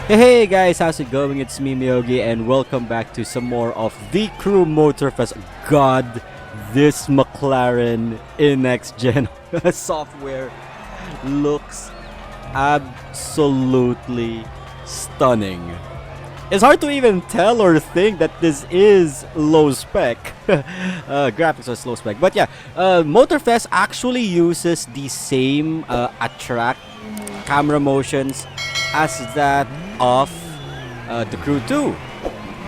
Hey guys, how's it going? It's me, Miyogi, and welcome back to some more of the Crew Motorfest. God, this McLaren in next gen software looks absolutely stunning. It's hard to even tell or think that this is low spec. Graphics are slow spec, but yeah, Motorfest actually uses the same attract camera motions as that of the Crew 2.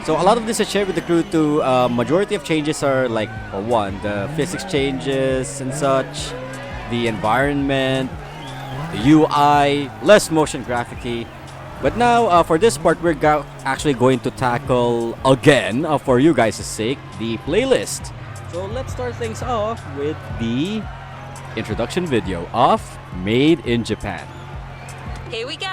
So a lot of this is shared with the Crew 2. Majority of changes are like, for one, the physics changes and such, the environment, the UI, less motion graphic-y. But now, for this part, we're actually going to tackle, again, for you guys' sake, the playlist. So let's start things off with the introduction video of Made in Japan. Here we go!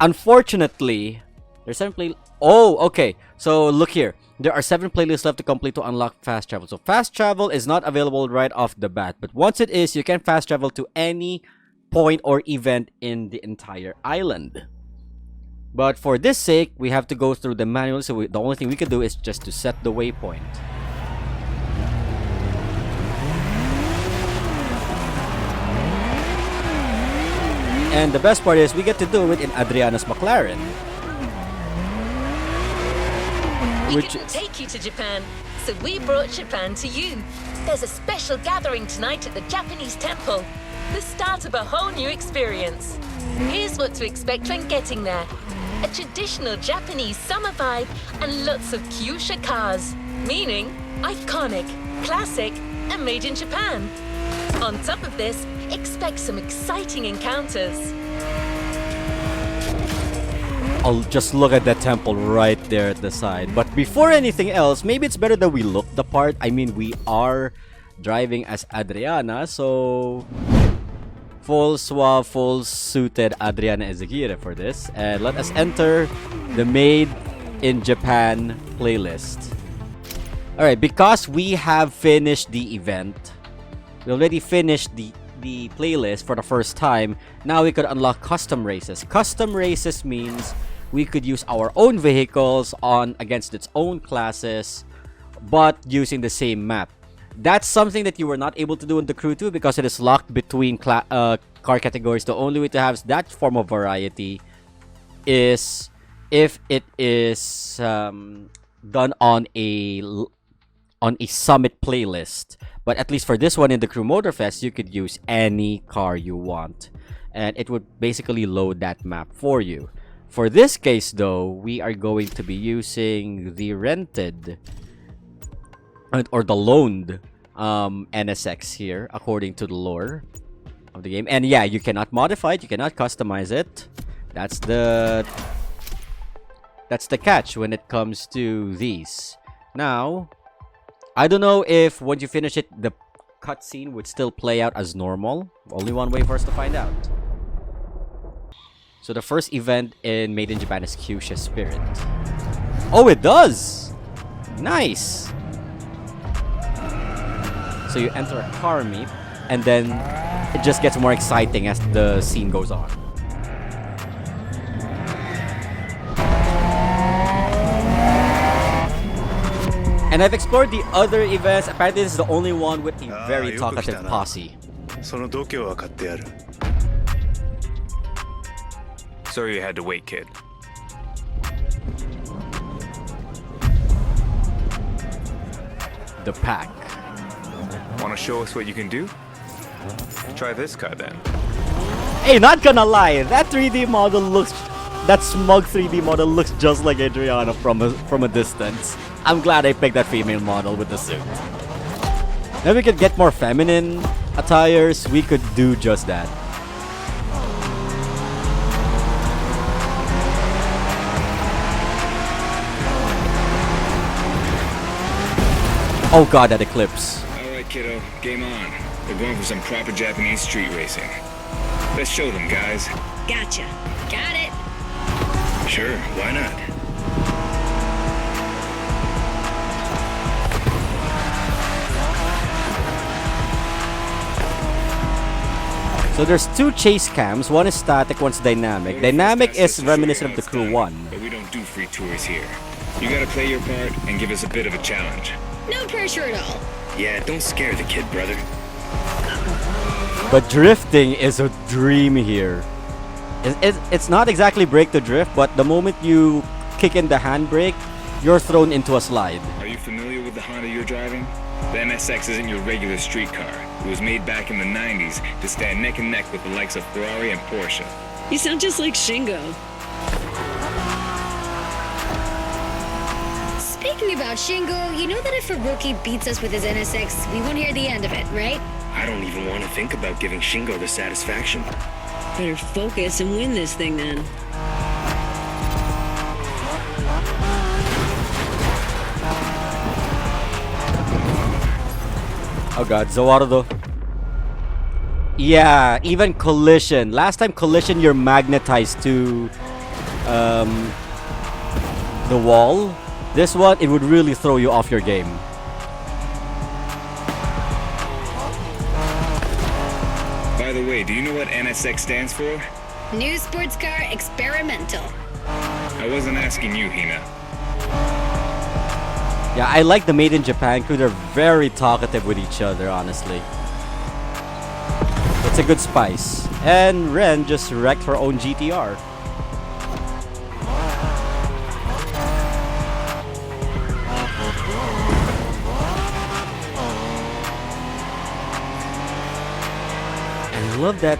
Unfortunately, there's 7 Oh, okay. So look here. There are 7 playlists left to complete to unlock fast travel. So fast travel is not available right off the bat, but once it is, you can fast travel to any point or event in the entire island. But for this sake, we have to go through the manual. So the only thing we can do is just to set the waypoint. And the best part is we get to do it in Adriana's McLaren. We couldn't take you to Japan, so we brought Japan to you. There's a special gathering tonight at the Japanese temple. The start of a whole new experience. Here's what to expect when getting there. A traditional Japanese summer vibe and lots of kyusha cars. Meaning, iconic, classic, and made in Japan. On top of this, expect some exciting encounters. I'll just look at that temple right there at the side. But before anything else, maybe it's better that we look the part. I mean, we are driving as Adriana, so full suave, full suited Adriana Ezekira for this. And let us enter the Made in Japan playlist. Alright, because we have finished the event, we already finished the playlist for the first time. Now we could unlock custom races. Custom races means we could use our own vehicles on against its own classes, but using the same map. That's something that you were not able to do in the Crew 2 because it is locked between car categories. The only way to have that form of variety is if it is done on a summit playlist. But at least for this one in the Crew Motorfest, you could use any car you want, and it would basically load that map for you. For this case though, we are going to be using the rented or the loaned NSX here according to the lore of the game. And yeah, you cannot modify it, you cannot customize it. That's the catch when it comes to these. Now, I don't know if once you finish it, the cutscene would still play out as normal. Only one way for us to find out. So the first event in Made in Japan is Kyusha Spirit. Oh, it does! Nice! So you enter a car meet, and then it just gets more exciting as the scene goes on. And I've explored the other events. Apparently this is the only one with a very talkative posse. Sorry you had to wait, kid. The pack. Want to show us what you can do? Try this car then. Hey, not gonna lie, that 3D model looks... That smug 3D model looks just like Adriana from a distance. I'm glad I picked that female model with the suit. Then we could get more feminine attires. We could do just that. Oh god, that eclipse. Alright, kiddo, game on. We're going for some proper Japanese street racing. Let's show them, guys. Gotcha. Got it. Sure, why not? So there's two chase cams. One is static, one's dynamic. Dynamic is reminiscent of the Crew 1. But we don't do free tours here. You gotta play your part and give us a bit of a challenge. No pressure at all. Yeah, don't scare the kid, brother. But drifting is a dream here. It's not exactly brake to drift, but the moment you kick in the handbrake, you're thrown into a slide. Are you familiar with the Honda you're driving? The NSX isn't your regular street car. It was made back in the 90s to stand neck and neck with the likes of Ferrari and Porsche. You sound just like Shingo. Speaking about Shingo, you know that if Hiroki beats us with his NSX, we won't hear the end of it, right? I don't even want to think about giving Shingo the satisfaction. Better focus and win this thing then. Oh god, Zawarudo. Yeah, even collision. Last time collision, you're magnetized to the wall. This one, it would really throw you off your game. By the way, do you know what NSX stands for? New sports car experimental. I wasn't asking you, Hina. Yeah, I like the Made in Japan crew. They're very talkative with each other, honestly. It's a good spice. And Ren just wrecked her own GTR. I love that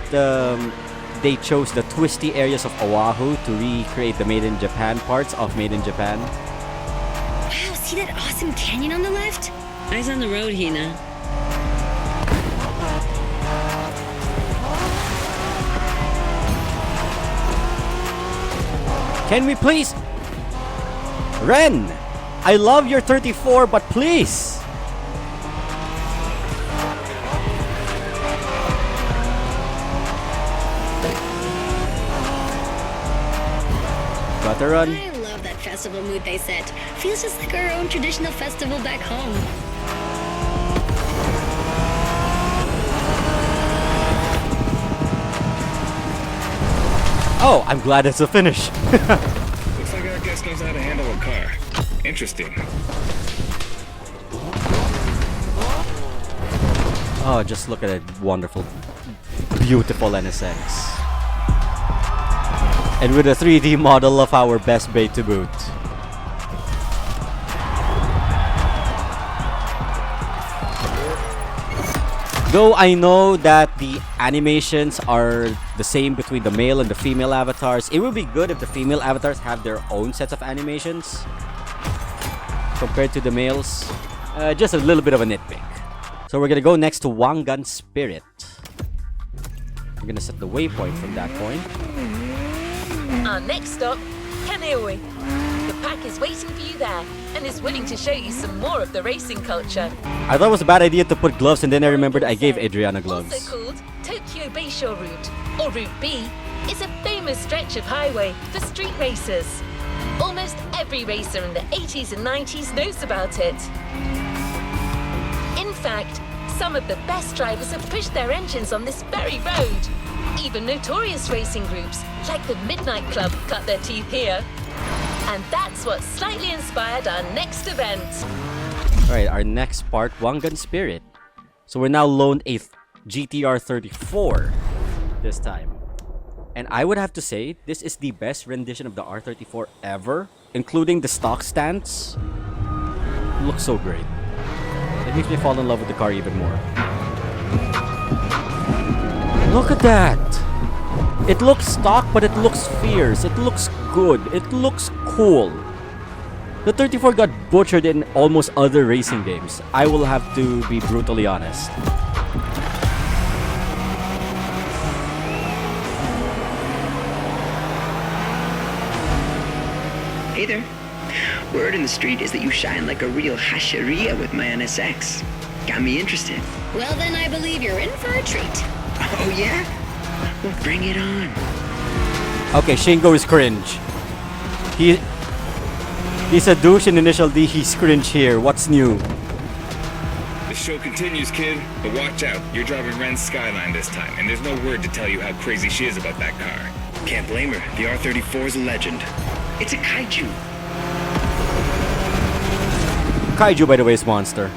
they chose the twisty areas of Oahu to recreate the Made in Japan parts of Made in Japan. Wow, see that awesome canyon on the left? Eyes on the road, Hina. Can we please? Ren! I love your 34, but please! Gotta run. I love that festival mood they set. Feels just like our own traditional festival back home. Oh, I'm glad it's a finish. Looks like our guest knows how to handle a car. Interesting. Oh, just look at that wonderful, beautiful NSX. And with a 3D model of our best bay to boot. Though I know that the animations are the same between the male and the female avatars, it would be good if the female avatars have their own sets of animations compared to the males. Just a little bit of a nitpick. So we're gonna go next to Wangan Spirit. We're gonna set the waypoint from that point. Our next stop, Kaneohe. The pack is waiting for you there and is willing to show you some more of the racing culture. I thought it was a bad idea to put gloves, and then I remembered I gave Adriana gloves. Also called Tokyo Bayshore Route, or Route B, is a famous stretch of highway for street racers. Almost every racer in the 80s and 90s knows about it. In fact, some of the best drivers have pushed their engines on this very road. Even notorious racing groups, like the Midnight Club, cut their teeth here. And that's what slightly inspired our next event. Alright, our next part, Wangan Spirit. So we're now loaned a GTR 34 this time. And I would have to say, this is the best rendition of the R34 ever, including the stock stance. It looks so great. It makes me fall in love with the car even more. Look at that! It looks stock, but it looks fierce. It looks good. It looks cool. The 34 got butchered in almost other racing games. I will have to be brutally honest. Hey there. Word in the street is that you shine like a real hasheria with my NSX. Got me interested. Well, then I believe you're in for a treat. Oh, yeah? Well, bring it on. Okay, Shingo is cringe. He's a douche in Initial D, he's cringe here. What's new? The show continues, kid, but watch out. You're driving Ren's Skyline this time, and there's no word to tell you how crazy she is about that car. Can't blame her. The R34 is a legend. It's a kaiju. Kaiju, by the way, is monster.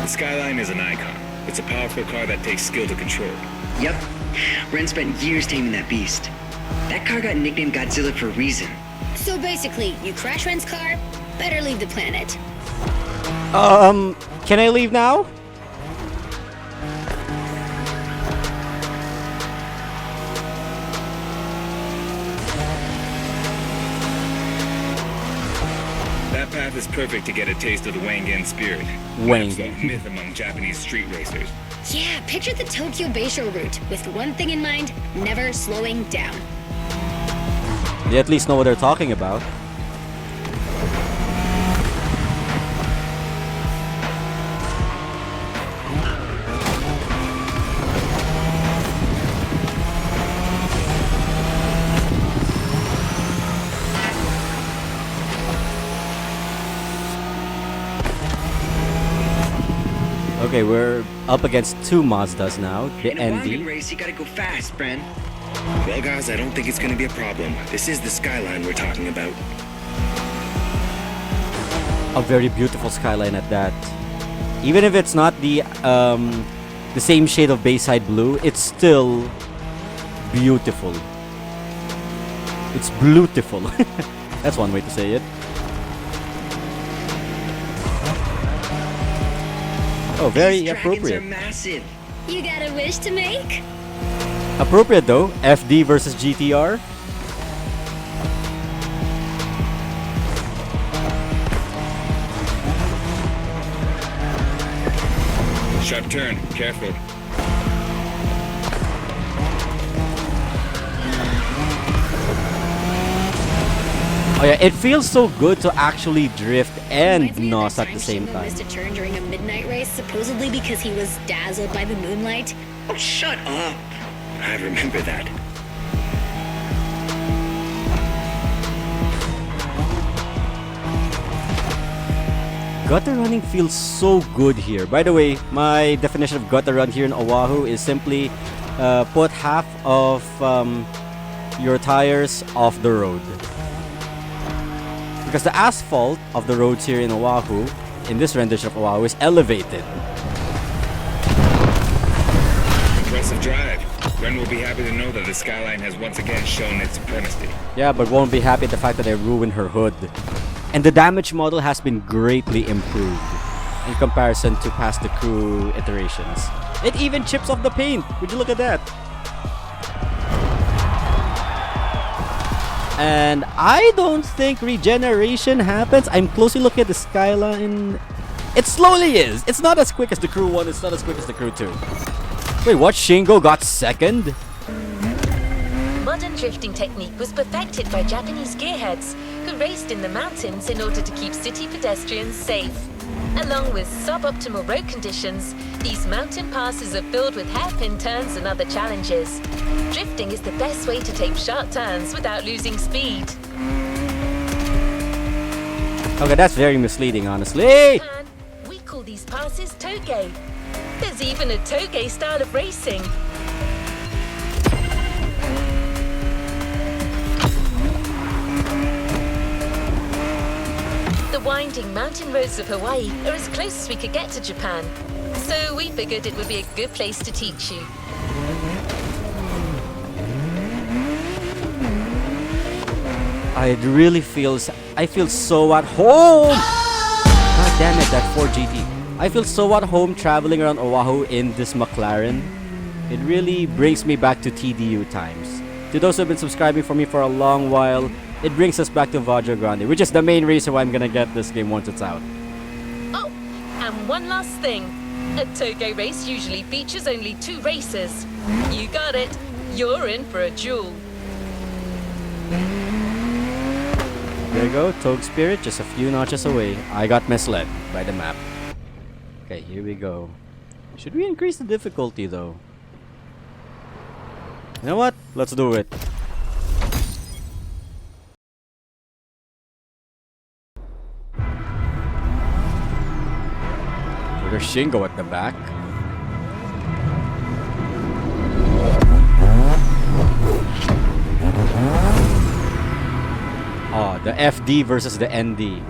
The Skyline is an icon. It's a powerful car that takes skill to control. Yep. Ren spent years taming that beast. That car got nicknamed Godzilla for a reason. So basically, you crash Ren's car, better leave the planet. Can I leave now? That path is perfect to get a taste of the Wangan spirit. Wangan. A myth among Japanese street racers. Yeah, picture the Tokyo Bayshore route with one thing in mind, never slowing down. They at least know what they're talking about. Okay, we're up against two Mazdas now. The In a wagon ND. race, you gotta go fast, Bren. Well, guys, I don't think it's gonna be a problem. This is the Skyline we're talking about. A very beautiful skyline at that. Even if it's not the same shade of Bayside blue, it's still beautiful. It's beautiful. That's one way to say it. Oh, very These dragons appropriate. are massive. You got a wish to make? Appropriate though. FD versus GTR. Sharp turn. Careful. Oh yeah, it feels so good to actually drift and Reminds me of NOS that at the same Shingo time. missed a turn during a midnight race, supposedly because he was dazzled by the moonlight. Oh, shut up. I remember that. Gutter running feels so good here. By the way, my definition of gutter run here in Oahu is simply put half of your tires off the road. Because the asphalt of the roads here in Oahu, in this rendition of Oahu, is elevated. Impressive drive. Ren will be happy to know that the Skyline has once again shown its supremacy. Yeah, but won't be happy at the fact that I ruined her hood. And the damage model has been greatly improved in comparison to past the Crew iterations. It even chips off the paint. Would you look at that? And I don't think regeneration happens. I'm closely looking at the Skyline. It slowly is. It's not as quick as the Crew 1. It's not as quick as the Crew 2. Wait, what? Shingo got second? Modern drifting technique was perfected by Japanese gearheads who raced in the mountains in order to keep city pedestrians safe. Along with suboptimal road conditions, these mountain passes are filled with hairpin turns and other challenges. Drifting is the best way to take sharp turns without losing speed. Okay, that's very misleading, honestly. Japan, we call these passes toge. There's even a toge style of racing. The winding mountain roads of Hawaii are as close as we could get to Japan. So we figured it would be a good place to teach you. I feel so at home. God damn it, that 4GT. I feel so at home traveling around Oahu in this McLaren. It really brings me back to TDU times. To those who have been subscribing for me for a long while, it brings us back to Vajra Grande, which is the main reason why I'm gonna get this game once it's out. Oh, and one last thing. A Toge race usually features only 2 races. You got it. You're in for a duel. There you go, Togue Spirit, just a few notches away. I got misled by the map. Okay, here we go. Should we increase the difficulty though? You know what? Let's do it. There's Shingo at the back. Oh, the FD versus the ND.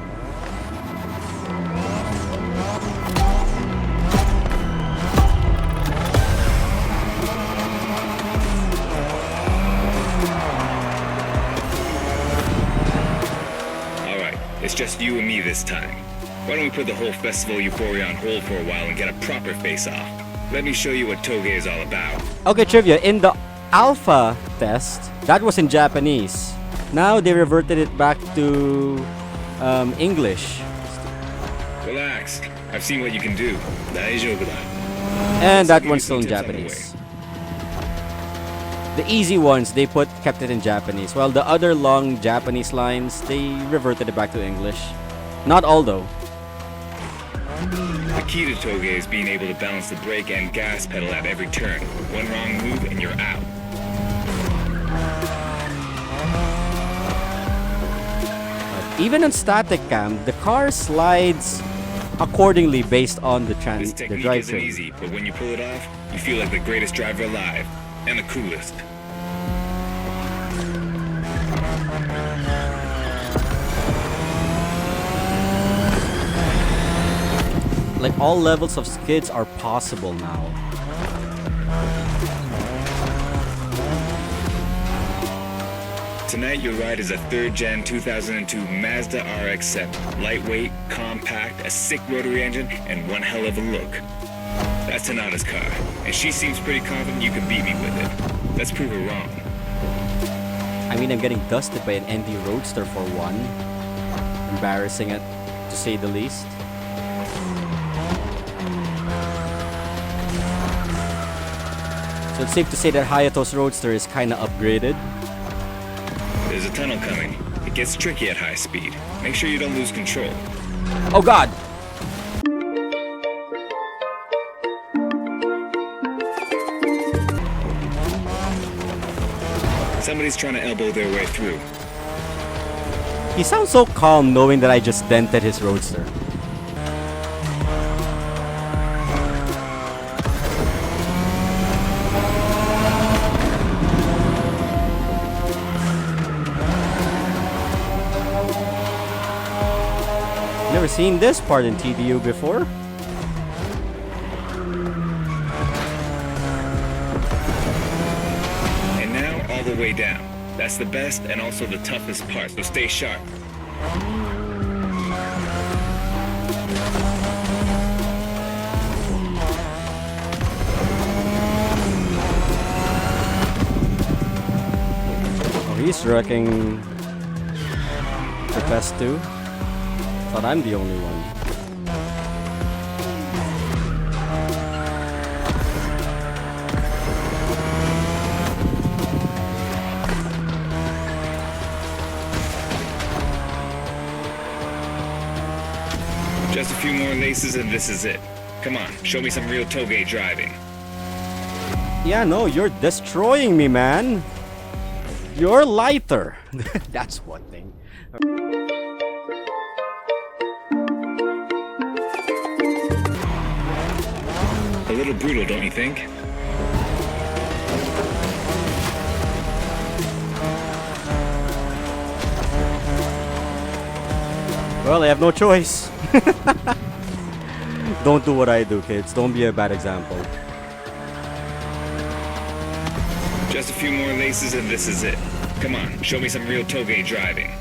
Alright, it's just you and me this time. Why don't we put the whole festival euphoria on hold for a while and get a proper face-off? Let me show you what Toge is all about. Okay, trivia. In the alpha test, that was in Japanese. Now they reverted it back to English. Relax. I've seen what you can do. 大丈夫だ. And that one's still in Japanese. The easy ones, they kept it in Japanese. While the other long Japanese lines, they reverted it back to English. Not all though. The key to Toge is being able to balance the brake and gas pedal at every turn. One wrong move and you're out. Even on static cam, the car slides accordingly based on the This technique isn't drivetrain. easy, but when you pull it off, you feel like the greatest driver alive. And the coolest. Like all levels of skids are possible now. Tonight your ride is a 3rd gen 2002 Mazda RX-7. Lightweight, compact, a sick rotary engine, and one hell of a look. That's Tanada's car, and she seems pretty confident you can beat me with it. Let's prove her wrong. I mean, I'm getting dusted by an ND Roadster for one. Embarrassing it, to say the least. So it's safe to say that Hayato's Roadster is kinda upgraded. There's a tunnel coming. It gets tricky at high speed. Make sure you don't lose control. Oh god! Somebody's trying to elbow their way through. He sounds so calm knowing that I just dented his Roadster. Never seen this part in TDU before. And now, all the way down. That's the best and also the toughest part, so stay sharp. Oh, he's wrecking the Fest 2. Thought I'm the only one. Just a few more laces and this is it. Come on, show me some real Toge driving. Yeah, no, you're destroying me, man. You're lighter. That's one thing. A little brutal, don't you think? Well, I have no choice. Don't do what I do, kids. Don't be a bad example. Just a few more laces and this is it. Come on, show me some real Toge driving.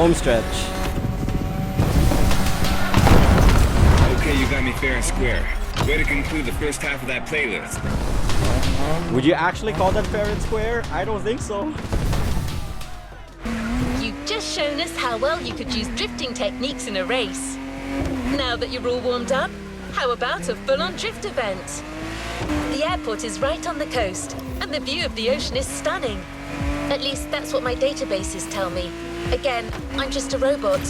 Home stretch. Okay, you got me fair and square. Way to conclude the first half of that playlist. Would you actually call that fair and square? I don't think so. You've just shown us how well you could use drifting techniques in a race. Now that you're all warmed up, how about a full-on drift event? The airport is right on the coast, and the view of the ocean is stunning. At least that's what my databases tell me. Again, I'm just a robot.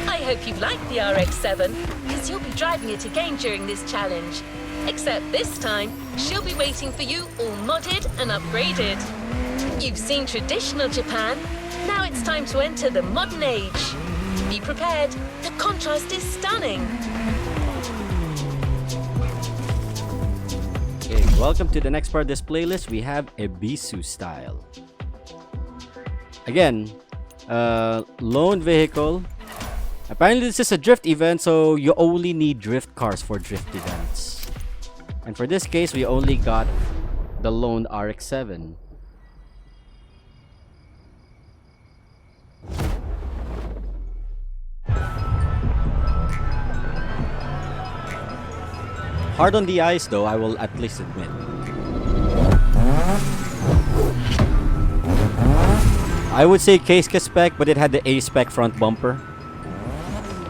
I hope you've liked the RX-7, because you'll be driving it again during this challenge. Except this time, she'll be waiting for you all modded and upgraded. You've seen traditional Japan. Now it's time to enter the modern age. Be prepared. The contrast is stunning. Okay, welcome to the next part of this playlist. We have Ebisu style. Again, lone vehicle. Apparently this is a drift event, so you only need drift cars for drift events. And for this case, we only got the lone RX-7. Hard on the ice though, I will at least admit. I would say K-Ska spec, but it had the A-spec front bumper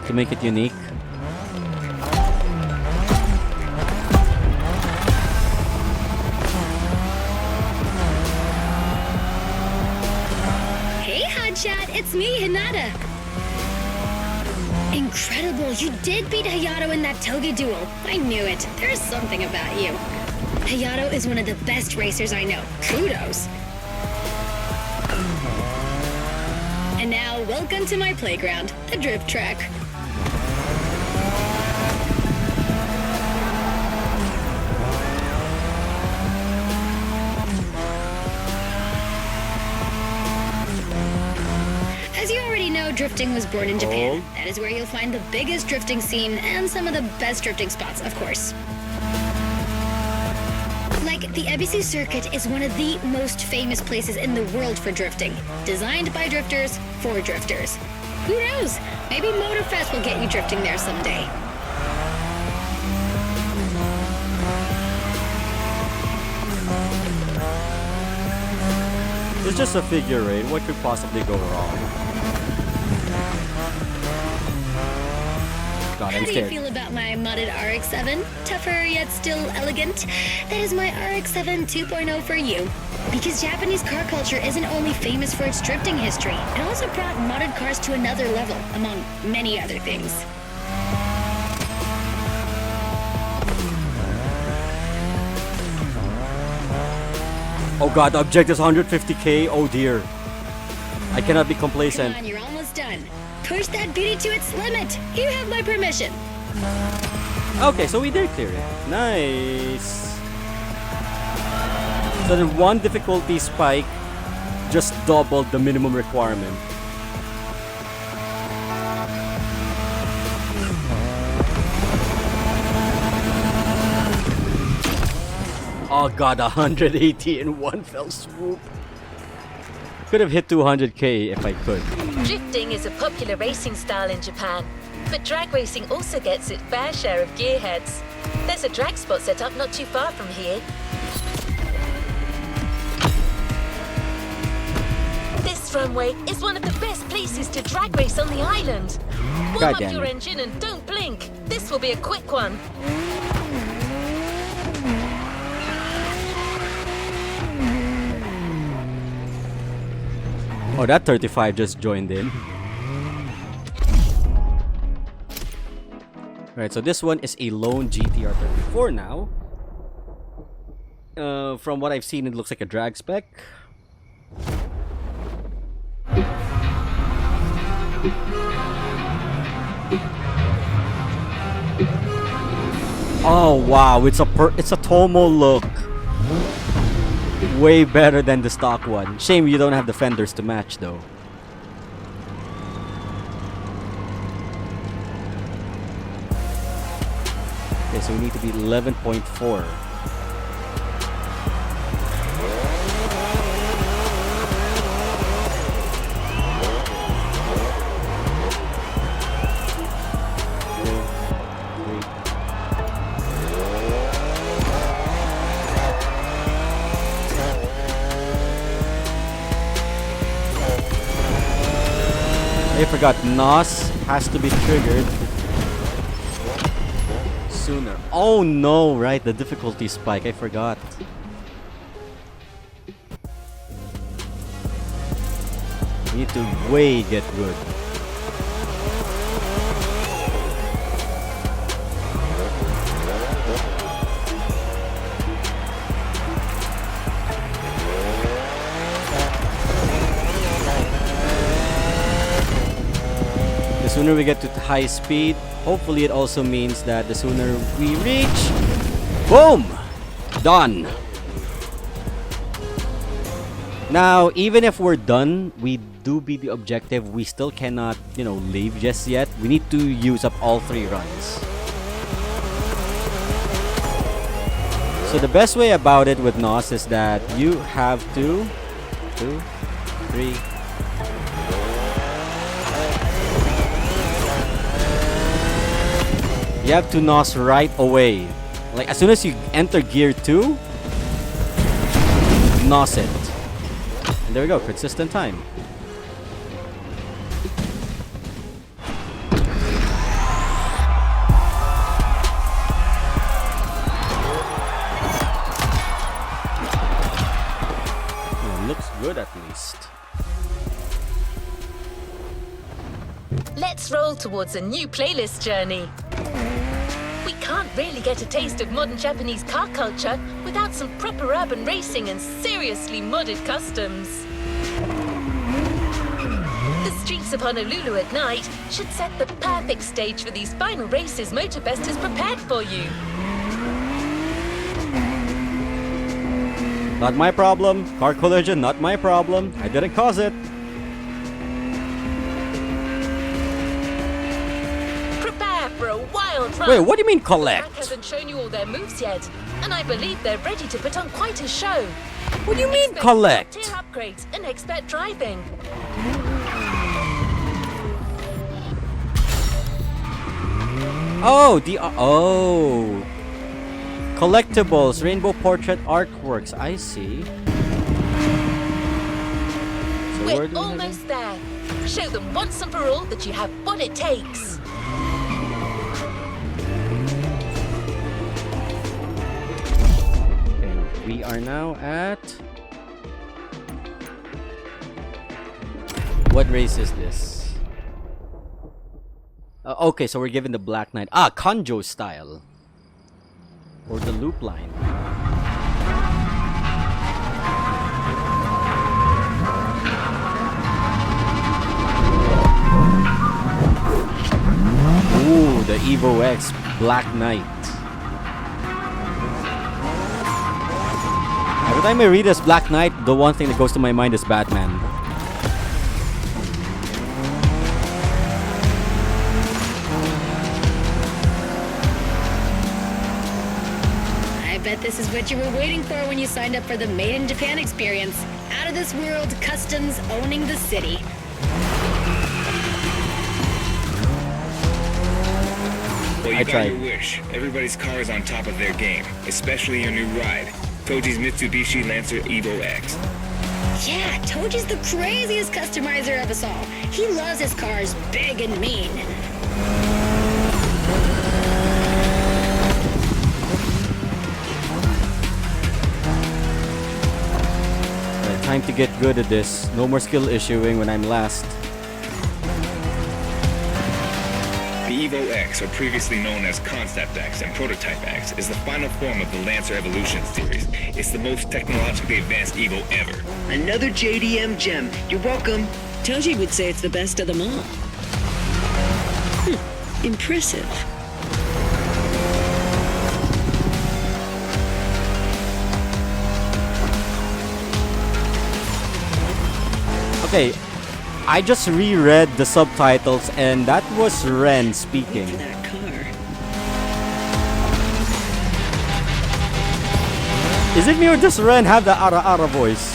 to make it unique. Hey, Hotshot, it's me, Hinata. Incredible, you did beat Hayato in that Toge duel. I knew it. There's something about you. Hayato is one of the best racers I know. Kudos. And now, welcome to my playground, the drift track. As you already know, drifting was born in Japan. That is where you'll find the biggest drifting scene and some of the best drifting spots, of course. Like, the Ebisu circuit is one of the most famous places in the world for drifting. Designed by drifters, for drifters. Who knows? Maybe Motorfest will get you drifting there someday. It's just a figure eight. What could possibly go wrong? God, How I'm do you scared. feel about my modded RX-7? Tougher yet still elegant? That is my RX-7 2.0 for you. Because Japanese car culture isn't only famous for its drifting history, it also brought modded cars to another level, among many other things. Oh god, the objective's 150k. Oh dear. I cannot be complacent. Come on, you're almost done. Push that beauty to its limit. You have my permission. Okay, so we did clear it. Nice. So the one difficulty spike just doubled the minimum requirement. Oh god, 180 in one fell swoop. Could have hit 200k if I could. Drifting is a popular racing style in Japan, but drag racing also gets its fair share of gearheads. There's a drag spot set up not too far from here. This runway is one of the best places to drag race on the island. Warm God up damn your it. engine and don't blink. This will be a quick one. Oh, that 35 just joined in. Right, so this one is a lone GTR 34 now. From what I've seen, it looks like a drag spec. Oh wow, it's a Tomo look. Way better than the stock one. Shame you don't have the fenders to match though. Okay, so we need to be 11.4. I forgot, NOS has to be triggered sooner. Oh no, right, the difficulty spike, I forgot. We need to way get good. The sooner we get to high speed, hopefully it also means that the sooner we reach, boom, done. Now, even if we're done, we do beat the objective, we still cannot, leave just yet. We need to use up all 3 runs. So the best way about it with NOS is that you have to 2, 3. You have to NOS right away. Like as soon as you enter gear 2, NOS it. And there we go, consistent time. Looks good at least. Let's roll towards a new playlist journey. We can't really get a taste of modern Japanese car culture without some proper urban racing and seriously modded customs. The streets of Honolulu at night should set the perfect stage for these final races Motorfest has prepared for you. Not my problem. Car collision, not my problem. I didn't cause it. Prepare for a wild run. Wait, what do you mean The collect? track hasn't shown you all their moves yet, and I believe they're ready to put on quite a show. What do you mean Expect collect? top-tier upgrades and expert driving. Oh, collectibles, rainbow portrait artworks. I see. So where We're do we head almost there. Show them once and for all that you have what it takes. Okay, we are now at... What race is this? Okay, so we're given the Black Knight. Kanjo style. Or the loop line. Ooh, the Evo X Black Knight. Every time I read this Black Knight, the one thing that goes to my mind is Batman. I bet this is what you were waiting for when you signed up for the Made in Japan experience. Out of this world customs owning the city. Well, you I got tried. your wish. Everybody's car is on top of their game, especially your new ride, Toji's Mitsubishi Lancer Evo X. Yeah, Toji's the craziest customizer of us all. He loves his cars big and mean. Time to get good at this. No more skill issuing when I'm last. The Evo X, or previously known as Concept X and Prototype X, is the final form of the Lancer Evolution series. It's the most technologically advanced Evo ever. Another JDM gem. You're welcome. Toji would say it's the best of them all. Impressive. Okay, I just reread the subtitles and that was Ren speaking. For that car. Is it me or does Ren have the Ara Ara voice?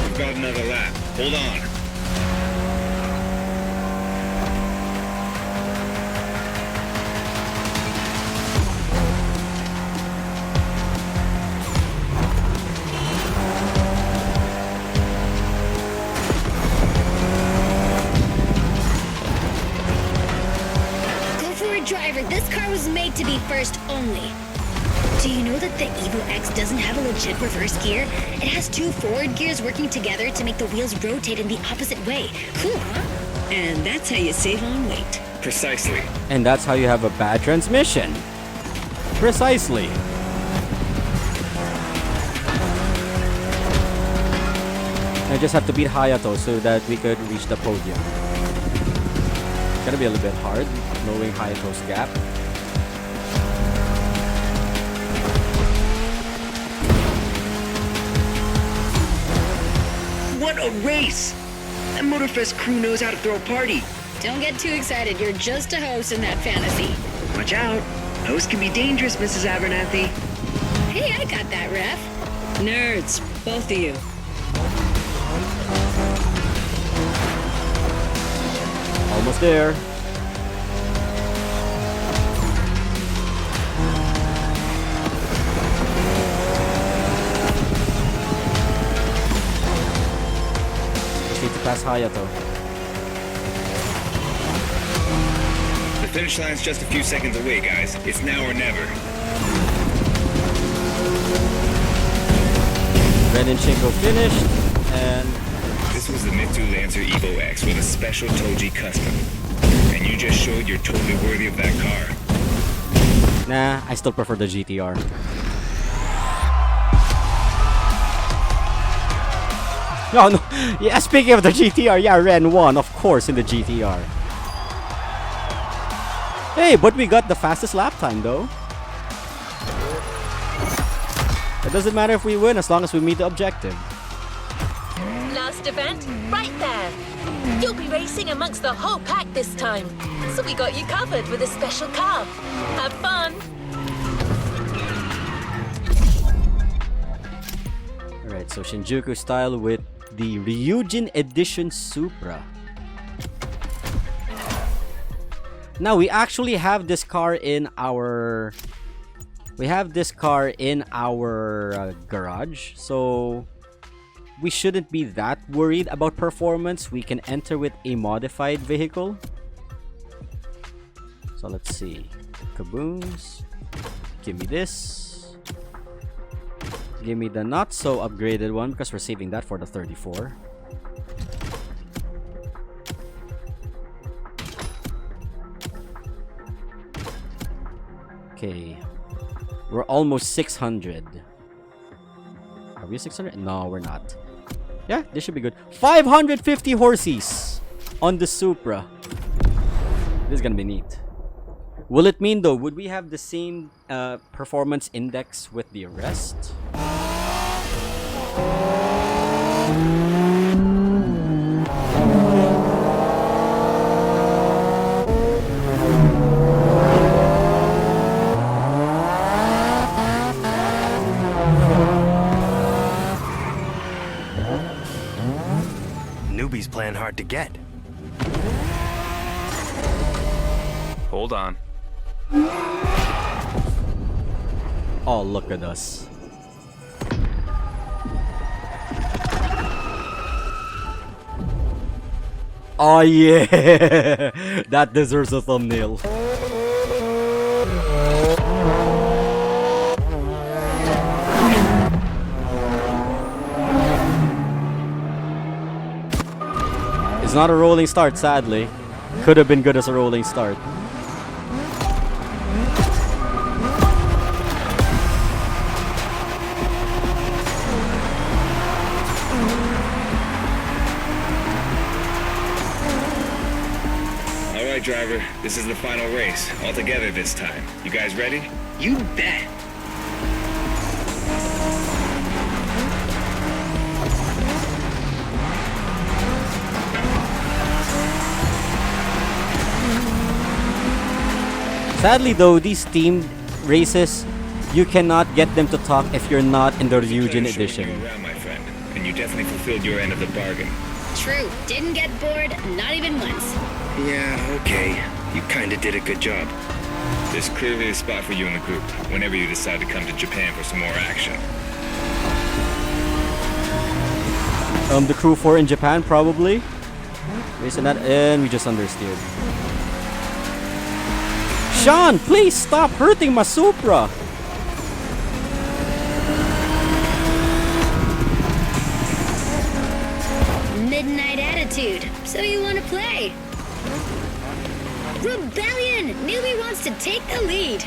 We've got another lap. Hold on. first only. Do you know that the Evo X doesn't have a legit reverse gear? It has 2 forward gears working together to make the wheels rotate in the opposite way. Cool, huh? And that's how you save on weight. Precisely. And that's how you have a bad transmission. Precisely. I just have to beat Hayato so that we could reach the podium. It's gonna be a little bit hard, knowing Hayato's gap. What a race! That Motorfest crew knows how to throw a party. Don't get too excited. You're just a host in that fantasy. Watch out. Hosts can be dangerous, Mrs. Abernathy. Hey, I got that, ref. Nerds, both of you. Almost there. Just need to pass Hayato. The finish line's just a few seconds away, guys. It's now or never. Ren and Shinko finished, and This was the Mitsu Lancer Evo X with a special Toji custom. And you just showed you're totally worthy of that car. nah, I still prefer the GTR. No, no. Yeah, speaking of the GTR, yeah, Ren won, of course, in the GTR. Hey, but we got the fastest lap time, though. It doesn't matter if we win as long as we meet the objective. Last event, right there. You'll be racing amongst the whole pack this time. So we got you covered with a special car. Have fun. Alright, so Shinjuku style with the Ryujin Edition Supra. Now we actually have this car in our garage, so we shouldn't be that worried about performance. We can enter with a modified vehicle. So let's see. Kabooms. Give me this. Give me the not so upgraded one because we're saving that for the 34. Okay. We're almost 600. Are we 600? No, we're not. Yeah, this should be good. 550 horses on the Supra. This is gonna be neat. Will it mean though, would we have the same performance index with the rest? Newbies playing hard to get. Hold on. Oh, look at us. Oh yeah! That deserves a thumbnail. It's not a rolling start, sadly. Could have been good as a rolling start. Alright, driver. This is the final race. All together this time. You guys ready? You bet. Sadly though, these themed races, you cannot get them to talk if you're not in the Ryujin Pleasure showing edition. you around, my friend. And you definitely fulfilled your end of the bargain. True. Didn't get bored, not even once. Yeah, okay. You kinda did a good job. There's clearly a spot for you in the group whenever you decide to come to Japan for some more action. The crew 4 in Japan, probably. Based on that, and we just understeered. Sean, please stop hurting my Supra. Midnight attitude. So you want to play? Rebellion! Newbie wants to take the lead.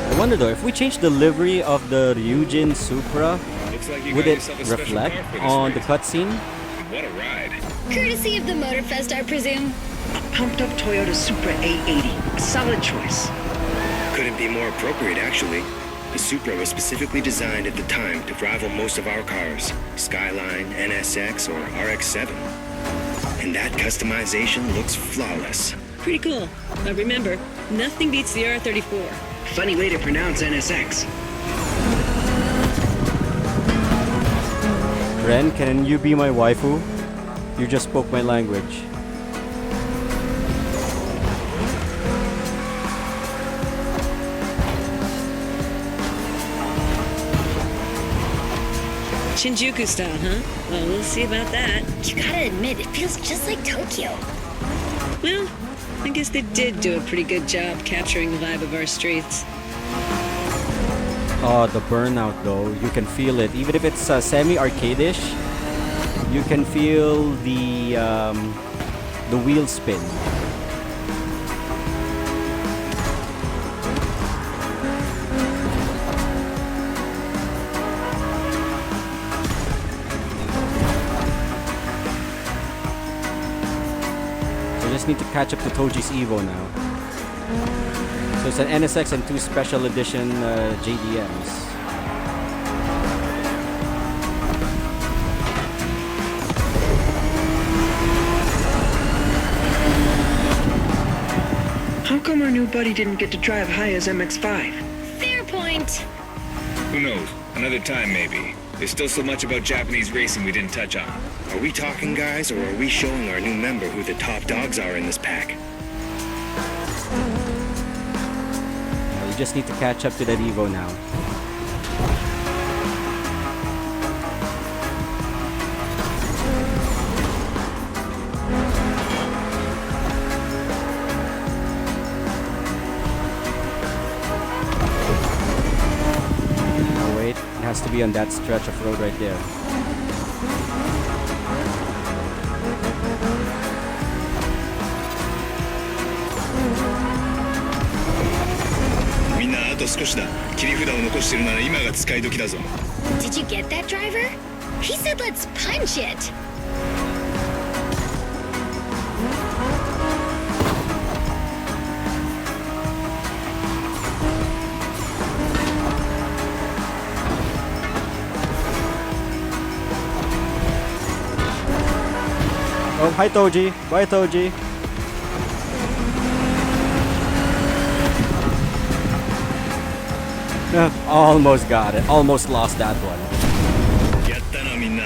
I wonder though, if we change the livery of the Ryujin Supra, Looks like you would got it yourself a special reflect car for this on the race. cutscene? What a ride. Courtesy of the Motorfest, I presume. A pumped up Toyota Supra A80. A solid choice. Couldn't be more appropriate, actually. The Supra was specifically designed at the time to rival most of our cars, Skyline, NSX, or RX-7. And that customization looks flawless. Pretty cool. But remember, nothing beats the R34. Funny way to pronounce NSX. Ren, can you be my waifu? You just spoke my language. Shinjuku style, huh? Well, we'll see about that. You gotta admit, it feels just like Tokyo. Well, I guess they did do a pretty good job capturing the vibe of our streets. Oh, the burnout though, you can feel it. Even if it's semi-arcade-ish, you can feel the wheel spin. Just need to catch up to Toji's Evo now. So it's an NSX and 2 special edition JDMs. How come our new buddy didn't get to drive high as MX-5? Fair point. Who knows? Another time, maybe. There's still so much about Japanese racing we didn't touch on. Are we talking, guys, or are we showing our new member who the top dogs are in this pack? We just need to catch up to that Evo now. Oh wait, it has to be on that stretch of road right there. Did you get that, driver? He said let's punch it. Oh, hi Toji. Bye Toji. Almost got it. Almost lost that one. やったなみんな。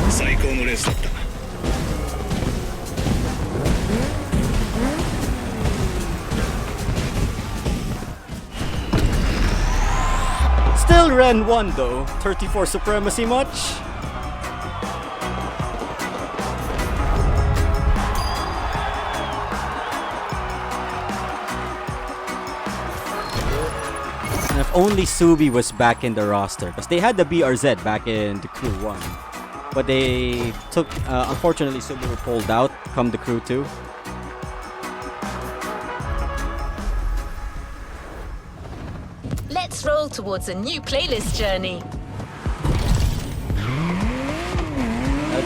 最高のレースだった。Still Ren won though. 34 supremacy much? And if only Subi was back in the roster, because they had the BRZ back in the Crew 1. But they took, unfortunately Subi were pulled out come the Crew 2. Let's roll towards a new playlist journey.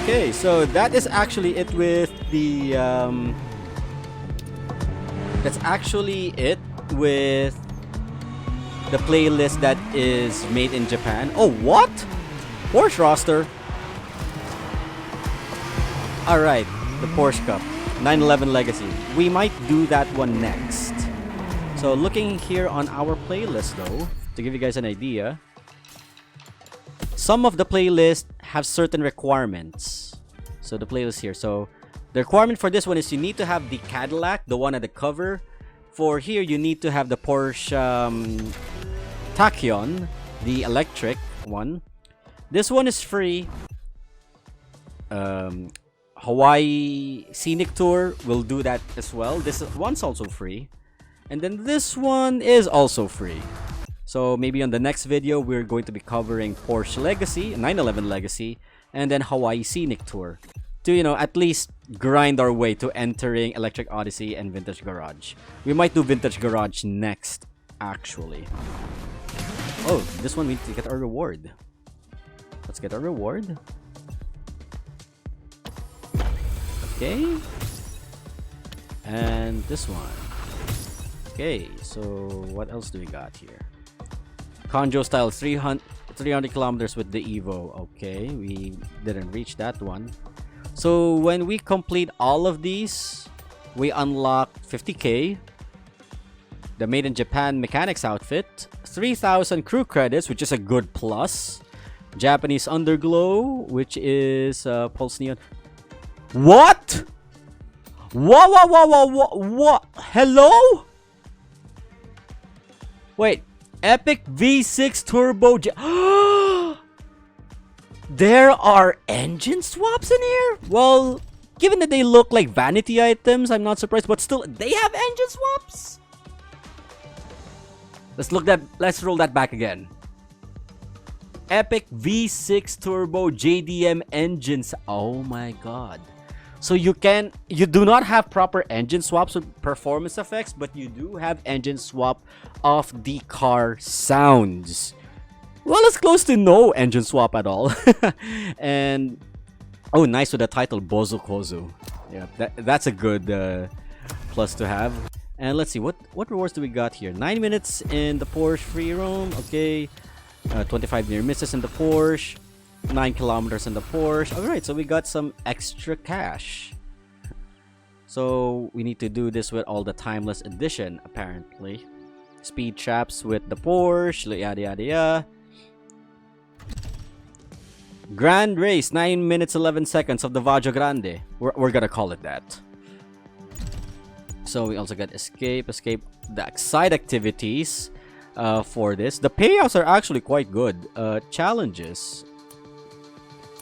Okay, so that is actually it with the that's actually it with the playlist that is made in Japan. Oh, what? Porsche roster. All right, the Porsche Cup 911 Legacy. We might do that one next. So looking here on our playlist though, to give you guys an idea, some of the playlists have certain requirements. So the playlist here. So the requirement for this one is you need to have the Cadillac, the one at the cover. For here, you need to have the Porsche Tachyon, the electric one. This one is free. Hawaii Scenic Tour will do that as well. This one's also free. And then this one is also free. So maybe on the next video, we're going to be covering Porsche Legacy, 911 Legacy, and then Hawaii Scenic Tour. To, you know, at least grind our way to entering Electric Odyssey and Vintage Garage. We might do Vintage Garage next, actually. Oh, this one we need to get our reward. Let's get our reward. Okay. And this one. Okay, so what else do we got here? Conjo style 300 kilometers with the Evo. Okay, we didn't reach that one. So when we complete all of these, we unlock 50k, the Made in Japan mechanics outfit, 3,000 crew credits, which is a good plus, Japanese underglow, which is pulse neon. What? What? Hello? Wait, Epic V6 Turbo There are engine swaps in here? Well, given that they look like vanity items, I'm not surprised, but still, they have engine swaps? Let's roll that back again. Epic V6 Turbo JDM engines. Oh my god. So you do not have proper engine swaps with performance effects, but you do have engine swap of the car sounds. Well, it's close to no engine swap at all. And oh, nice with the title Bozo Kozu. Yeah, that's a good plus to have. And let's see, what rewards do we got here? 9 minutes in the Porsche free roam. Okay, 25 near misses in the Porsche, 9 kilometers in the Porsche. All right, so we got some extra cash. So we need to do this with all the timeless edition, apparently. Speed traps with the Porsche, yada yada yada. Grand race, 9 minutes 11 seconds of the Vaggio Grande. We're gonna call it that. So we also got escape the side activities for this. The payouts are actually quite good. Challenges.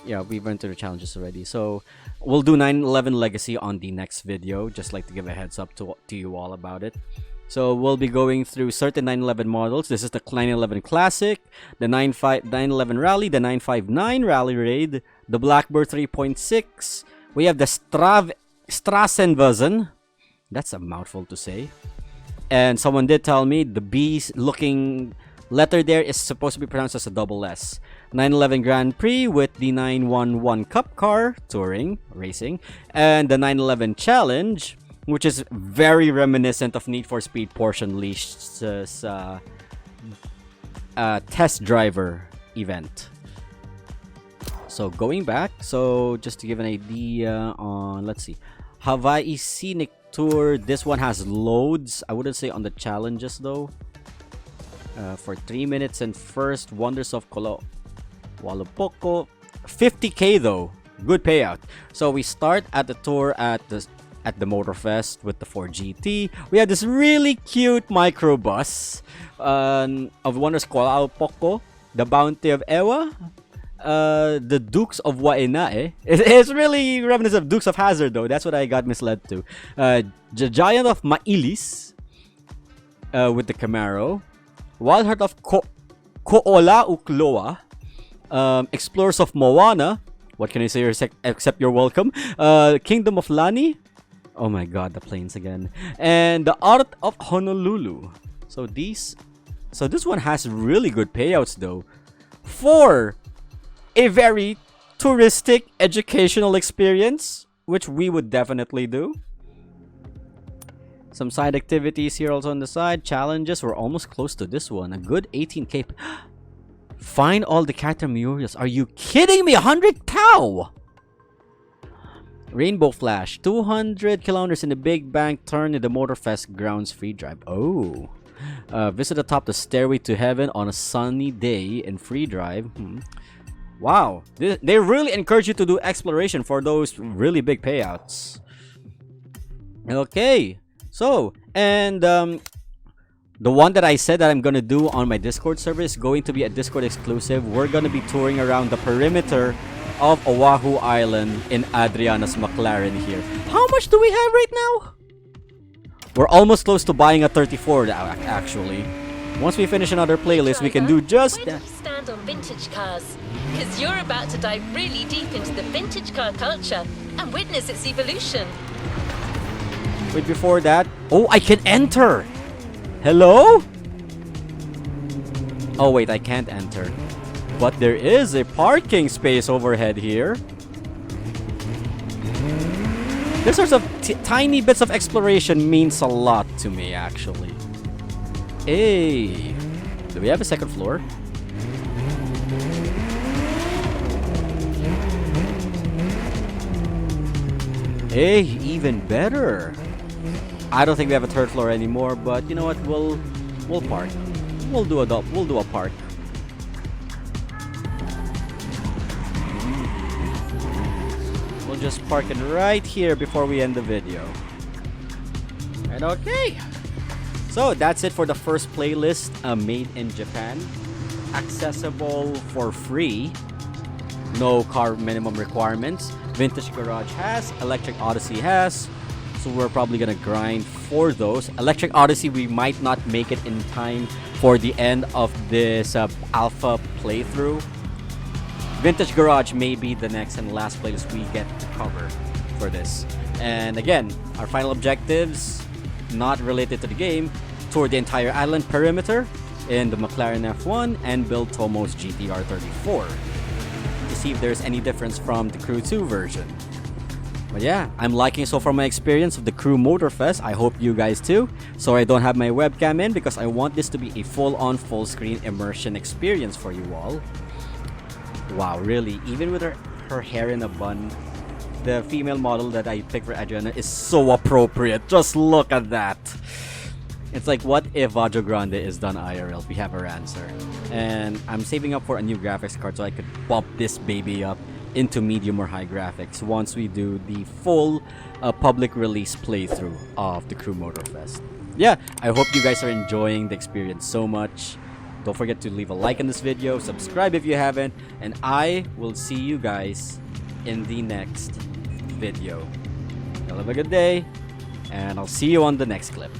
Yeah, we went through the challenges already. So we'll do 911 Legacy on the next video. Just like to give a heads up to you all about it. So we'll be going through certain 911 models. This is the 911 Classic, the 911 Rally, the 959 Rally Raid, the Blackbird 3.6. We have the Strassenversion. That's a mouthful to say. And someone did tell me the B looking letter there is supposed to be pronounced as a double S. 911 Grand Prix with the 911 Cup Car, touring, racing, and the 911 Challenge, which is very reminiscent of Need for Speed Porsche Unleashed's test driver event. So going back, so just to give an idea on, let's see, Hawaii Scenic Tour. This one has loads. I wouldn't say on the challenges though. For 3 minutes and first, Wonders of Walapoko, 50k though, good payout. So we start at the tour at the Motorfest with the 4GT. We have this really cute microbus of Wonders Walapoko, the Bounty of Ewa, the Dukes of Wainae. It's really reminiscent of Dukes of Hazzard though. That's what I got misled to. The Giant of Mailis with the Camaro. Wild Heart of Ko'ola Ukloa. Explorers of Moana. What can I say except you're welcome. Kingdom of Lani. Oh my god, the planes again. And the Art of Honolulu. So this one has really good payouts though. For a very touristic educational experience, which we would definitely do. Some side activities here also on the side. Challenges, we're almost close to this one. A good 18k. Find all the Catamurias. Are you kidding me? 100 cow! Rainbow Flash. 200 kilometers in the Big Bang Turn in the Motorfest grounds free drive. Oh. Visit atop the Stairway to Heaven on a sunny day in free drive. Wow. They really encourage you to do exploration for those really big payouts. Okay. So, and The one that I said that I'm gonna do on my Discord server is going to be a Discord exclusive. We're gonna be touring around the perimeter of Oahu Island in Adriana's McLaren here. How much do we have right now? We're almost close to buying a 34 actually. Once we finish another playlist, we can do just Where that. do you stand on vintage cars? Because you're about to dive really deep into the vintage car culture and witness its evolution. Wait, before that... Oh, I can enter! Hello? Oh, wait, I can't enter. But there is a parking space overhead here. This sorts of tiny bits of exploration means a lot to me, actually. Hey, do we have a second floor? Hey, even better. I don't think we have a third floor anymore, but you know what? We'll park. We'll do a park. We'll just park it right here before we end the video. And okay. So that's it for the first playlist, made in Japan. Accessible for free. No car minimum requirements. Vintage Garage has. Electric Odyssey has. So we're probably gonna grind for those. Electric Odyssey, we might not make it in time for the end of this alpha playthrough. Vintage Garage may be the next and last playlist we get to cover for this. And again, our final objectives, not related to the game, tour the entire island perimeter in the McLaren F1 and build Tomo's GTR 34 to see if there's any difference from the Crew 2 version. But yeah, I'm liking so far my experience of the Crew Motorfest. I hope you guys too. So I don't have my webcam in because I want this to be a full-on, full-screen immersion experience for you all. Wow, really? Even with her hair in a bun, the female model that I picked for Adriana is so appropriate. Just look at that. It's like, what if Vajra Grande is done IRL? We have our answer. And I'm saving up for a new graphics card so I could bump this baby up into medium or high graphics once we do the full public release playthrough of the Crew Motorfest. Yeah, I hope you guys are enjoying the experience so much. Don't forget to leave a like on this video, subscribe if you haven't, and I will see you guys in the next video. Have a good day, and I'll see you on the next clip.